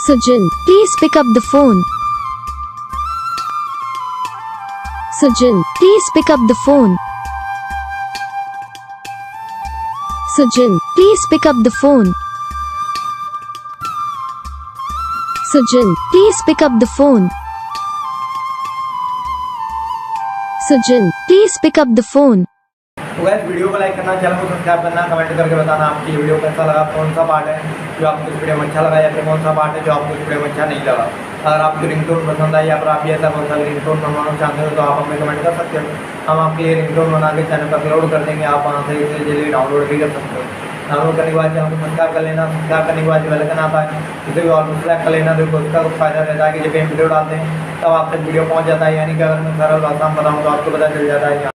Sujan, please pick up the phone. Sujan, please pick up the phone. Sujan, please pick up the phone. Sujan, please pick up the phone. Sujan, please pick up the phone. तो guys video को like करना, channel को subscribe करना, comment करके बताना आपकी ये video कैसा लगा, कौन सा पार्ट है जो आपको इस वीडियो में अच्छा लगा या फिर कौन सा पार्ट है जो आपको इस वीडियो में अच्छा नहीं लगा। अगर आपको रिंगटोन पसंद आई या फिर आप भी ऐसा कौन सा रिंगटोन बनवाना चाहते हो तो आप हमें कमेंट कर सकते हो। हम आपके लिए रिंगटोन बना के चैनल पर अपलोड कर देंगे, आप वहाँ से इसे जल्दी डाउनलोड भी कर सकते हो। डाउनलोड करने के बाद चैनल को सब्सक्राइब कर लेना, सब्सक्राइब करने के बाद जो बेल आइकन आता है उसे भी ऑल सेलेक्ट कर लेना। देखो उसका कुछ फ़ायदा रहता है कि जब हम वीडियो डालते हैं तब आप तक वीडियो पहुँच जाता है, यानी कि अगर मैं सरल भाषा में बताऊँ तो आपको पता चल जाता है।